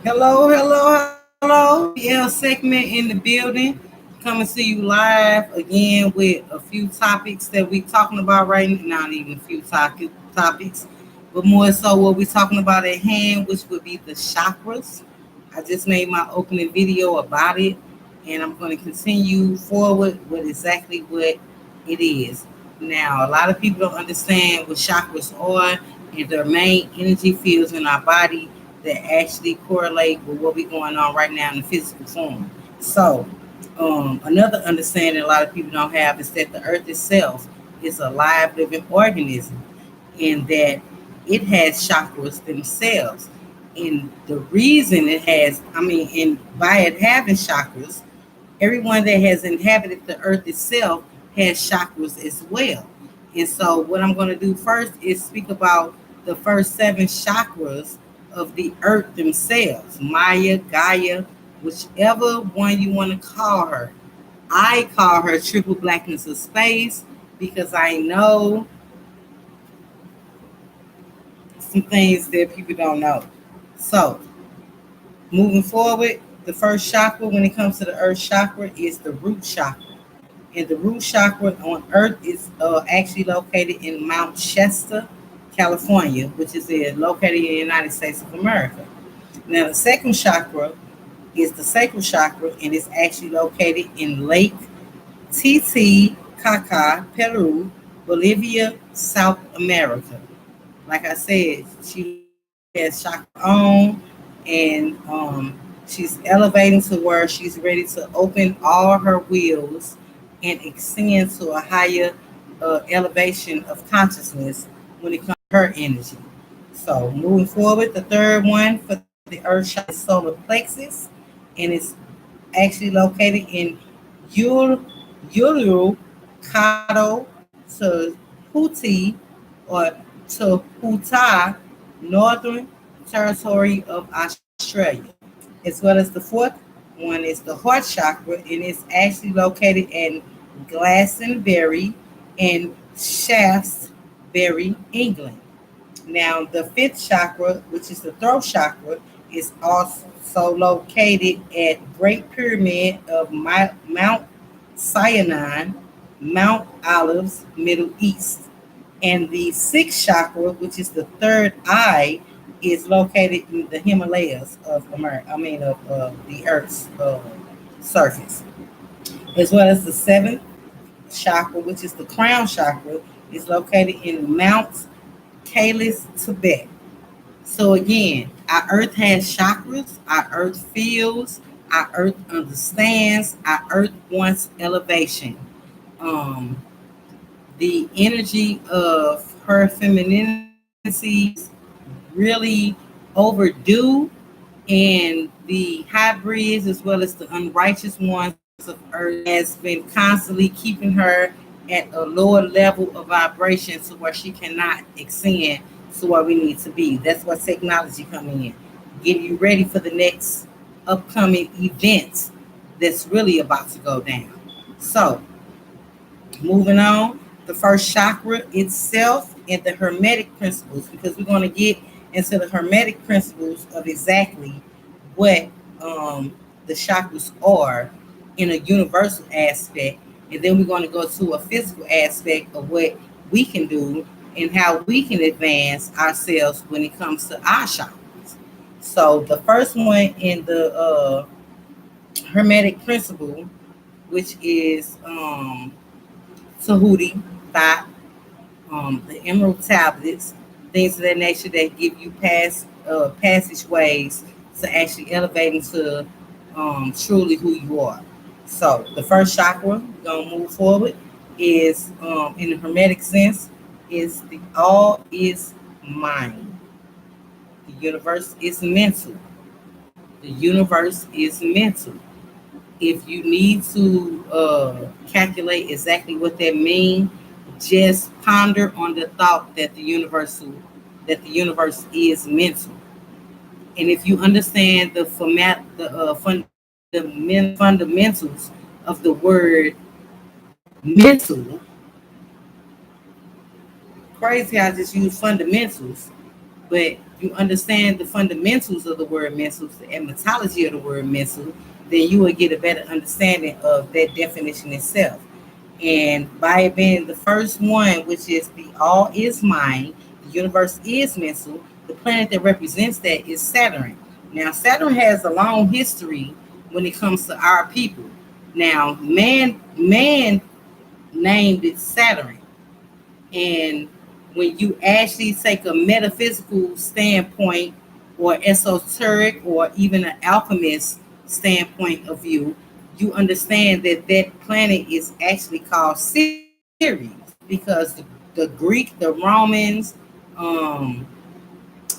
Hello, hello, hello. PL segment in the building. Coming to you live again with a few topics that we talking about right now. Not even a few topics, but more so what we talking about at hand, which would be the chakras. I just made my opening video about it, and I'm going to continue forward with exactly what it is. Now, a lot of people don't understand what chakras are and their main energy fields in our body that actually correlate with what we're going on right now in the physical form. So, another understanding a lot of people don't have is that the earth itself is a live living organism in that it has chakras themselves. And the reason it has, and by it having chakras, everyone that has inhabited the earth itself has chakras as well. And so, what I'm going to do first is speak about the first seven chakras of the earth themselves, Maya, Gaia, whichever one you want to call her. I call her triple blackness of space because I know some things that people don't know. So, moving forward, the first chakra when it comes to the earth chakra is the root chakra. And the root chakra on Earth is actually located in Mount Shasta, California, which is located in the United States of America. Now, the second chakra is the sacral chakra, and it's actually located in Lake Titicaca, Peru, Bolivia, South America. Like I said, she has chakra on, and she's elevating to where she's ready to open all her wheels and ascend to a higher elevation of consciousness when it comes to her energy. So moving forward, the third one for the earth chakra is solar plexus, and it's actually located in Yul Yulu Kado to Huti or to Huta, Northern Territory of Australia. As well as the fourth one is the heart chakra, and it's actually located in Glastonbury and Shaftesbury, England. Now, the fifth chakra, which is the throat chakra, is also located at Great Pyramid of Mount Sinai, Mount Olives, Middle East. And the sixth chakra, which is the third eye, is located in the Himalayas of America. Of the Earth's surface, as well as the seventh chakra, which is the crown chakra, is located in Mount Kailas, Tibet. So again, our earth has chakras, our earth feels, our earth understands, our earth wants elevation. Um, the energy of her femininity is really overdue, and the hybrids as well as the unrighteous ones of earth has been constantly keeping her at a lower level of vibration to where she cannot ascend to where we need to be. That's where technology coming in, getting you ready for the next upcoming events that's really about to go down. So moving on, the first chakra itself and the hermetic principles, because we're going to get into the hermetic principles of exactly what the chakras are in a universal aspect. And then we're going to go to a physical aspect of what we can do and how we can advance ourselves when it comes to our chakras. So the first one in the hermetic principle, which is Tahuti, Thought, the emerald tablets, things of that nature that give you passageways to actually elevate into truly who you are. So the first chakra, we're gonna move forward, is in the hermetic sense, is the all is mind. The universe is mental. The universe is mental. If you need to calculate exactly what that means, just ponder on the thought that the universe is mental. And if you understand the fundamentals of the word mental, crazy I just use fundamentals, but you understand the fundamentals of the word mental, the etymology of the word mental, then you will get a better understanding of that definition itself. And by it being the first one, which is the all is mind, the universe is mental, the planet that represents that is Saturn. Now, Saturn has a long history when it comes to our people. Now, man named it Saturn. And when you actually take a metaphysical standpoint or esoteric or even an alchemist standpoint of view, you understand that that planet is actually called Ceres because the Greek, the Romans, um,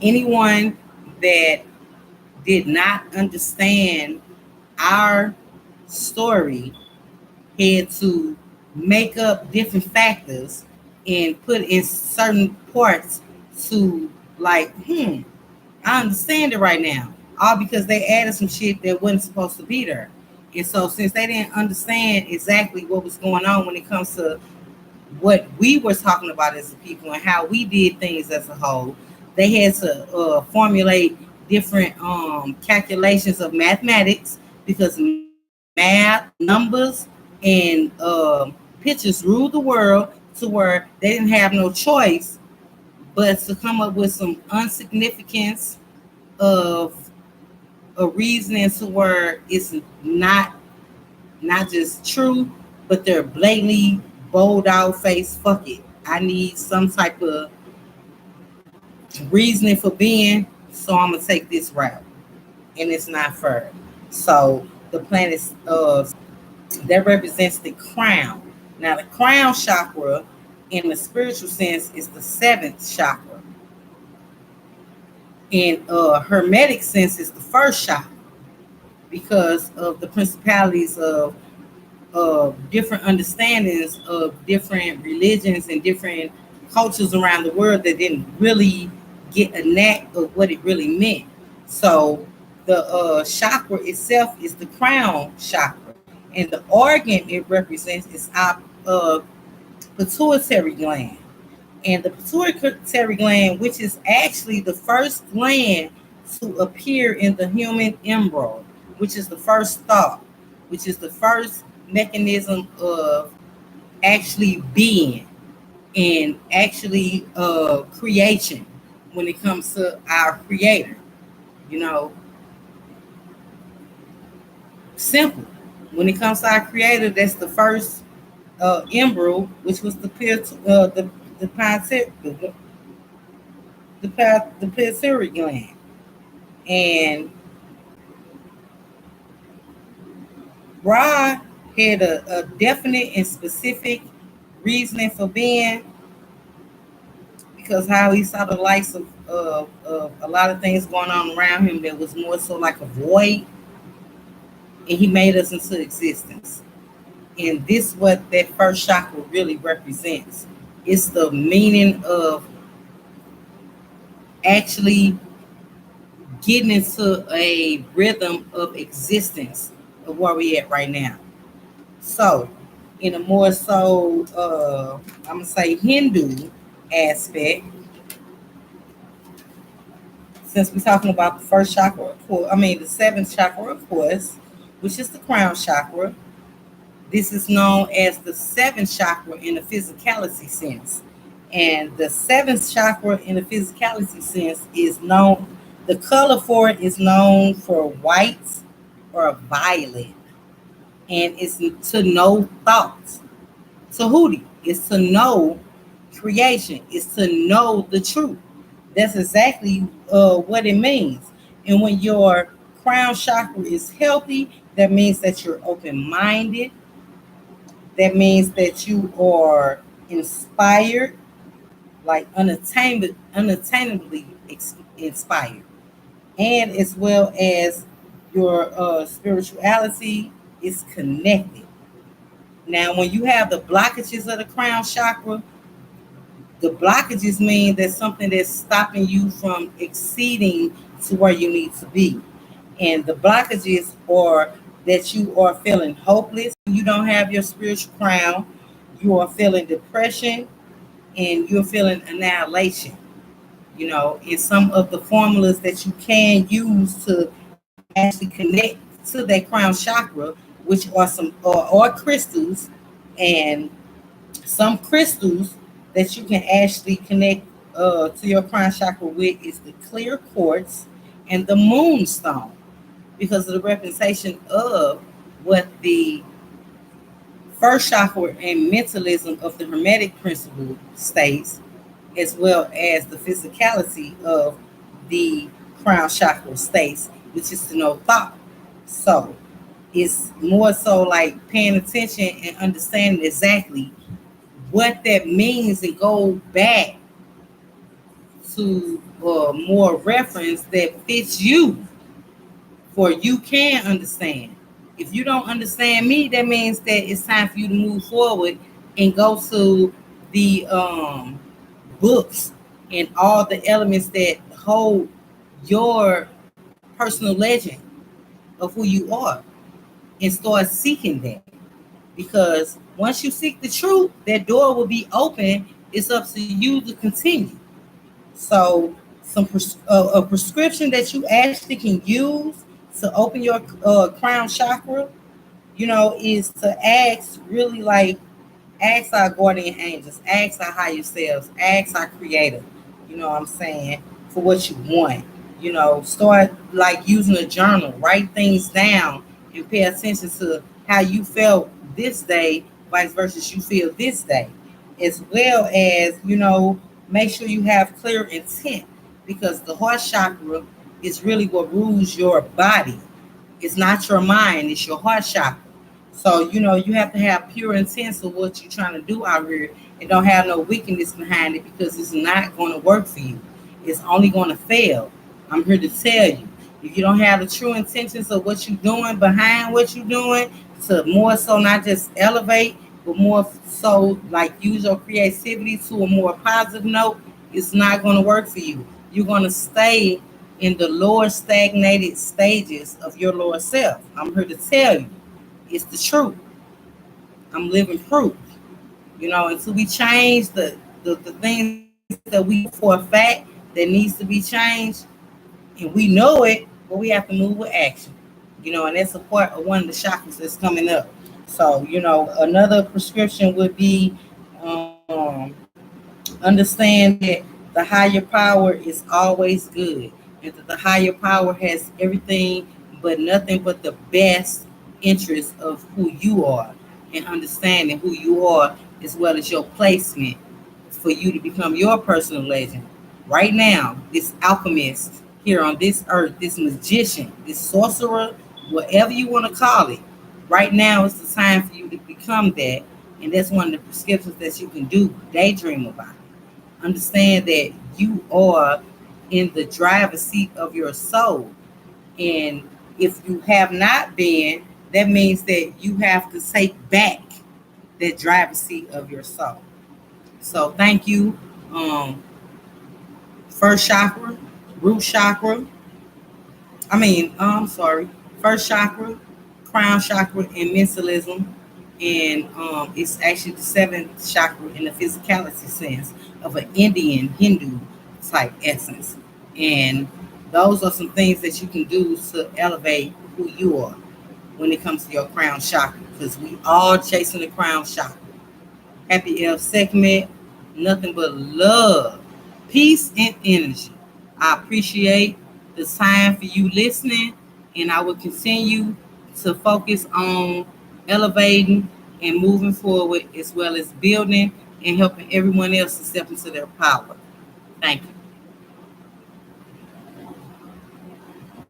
anyone that did not understand our story had to make up different factors and put in certain parts to like, I understand it right now. All because they added some shit that wasn't supposed to be there. And so since they didn't understand exactly what was going on when it comes to what we were talking about as a people and how we did things as a whole, they had to formulate different calculations of mathematics because math, numbers, and pictures ruled the world to where they didn't have no choice but to come up with some insignificance of a reasoning to where it's not just true, but they're blatantly bold out face. Fuck it. I need some type of reasoning for being, so I'm gonna take this route, and it's not fair. So the planet that represents the crown. Now the crown chakra, in the spiritual sense, is the seventh chakra. In hermetic sense, is the first chakra because of the principalities of different understandings of different religions and different cultures around the world that didn't really get a knack of what it really meant. So the chakra itself is the crown chakra, and the organ it represents is our pituitary gland. And the pituitary gland, which is actually the first gland to appear in the human embryo, which is the first thought, which is the first mechanism of actually being and actually creation when it comes to our creator. You know, simple. When it comes to our creator, that's the first embryo, which was the the pituitary gland. And Ra had a definite and specific reasoning for being because how he saw the lights of a lot of things going on around him that was more so like a void, and he made us into existence. And this what that first chakra really represents. It's the meaning of actually getting into a rhythm of existence of where we at right now. So, in a more so, I'm gonna say Hindu aspect, since we're talking about the first chakra, of course, I mean the seventh chakra, of course, which is the crown chakra. This is known as the seventh chakra in the physicality sense. And the seventh chakra in the physicality sense is known, the color for it is known for white or violet. And it's to know thoughts. Tahuti is to know creation, is to know the truth. That's exactly what it means. And when your crown chakra is healthy, that means that you're open minded. That means that you are inspired, like unattainably inspired, and as well as your spirituality is connected. Now, when you have the blockages of the crown chakra, the blockages mean there's something that's stopping you from exceeding to where you need to be. And the blockages are that you are feeling hopeless, you don't have your spiritual crown, you are feeling depression, and you're feeling annihilation. In some of the formulas that you can use to actually connect to that crown chakra, which are some or crystals, and some crystals that you can actually connect to your crown chakra with is the clear quartz and the moonstone, because of the representation of what the first chakra and mentalism of the Hermetic principle states, as well as the physicality of the crown chakra states, which is to know thought. So it's more so like paying attention and understanding exactly what that means and go back to more reference that fits you, for you can understand. If you don't understand me, that means that it's time for you to move forward and go to the books and all the elements that hold your personal legend of who you are, and start seeking that. Because once you seek the truth, that door will be open. It's up to you to continue. So, a prescription that you actually can use to open your crown chakra, is to ask, really, like, ask our guardian angels, ask our higher selves, ask our creator, what I'm saying, for what you want. Start like using a journal, write things down, and pay attention to how you felt this day, vice versa, you feel this day. As well as, make sure you have clear intent, because the heart chakra is really what rules your body. It's not your mind, it's your heart chakra. So, you have to have pure intent of what you're trying to do out here, and don't have no weakness behind it, because it's not going to work for you. It's only going to fail. I'm here to tell you. If you don't have the true intentions of what you're doing behind what you're doing, to more so not just elevate, but more so like use your creativity to a more positive note, it's not going to work for you. You're going to stay in the lower stagnated stages of your lower self. I'm here to tell you, it's the truth. I'm living proof. Until we change the things that we know for a fact that needs to be changed, and we know it, but we have to move with action. And that's a part of one of the chakras that's coming up. So, another prescription would be, understand that the higher power is always good, and that the higher power has everything but nothing but the best interest of who you are, and understanding who you are, as well as your placement for you to become your personal legend. Right now, this alchemist here on this earth, this magician, this sorcerer, whatever you want to call it, right now is the time for you to become that. And that's one of the prescriptions that you can do. Daydream about it. Understand that you are in the driver's seat of your soul. And if you have not been, that means that you have to take back that driver's seat of your soul. So thank you. First chakra, root chakra. I'm sorry. First chakra, crown chakra, and mentalism. And it's actually the seventh chakra in the physicality sense of an Indian Hindu type essence. And those are some things that you can do to elevate who you are when it comes to your crown chakra, because we all chasing the crown chakra. Happy Elf segment, nothing but love, peace, and energy. I appreciate the time for you listening, and I will continue to focus on elevating and moving forward, as well as building and helping everyone else to step into their power. Thank you.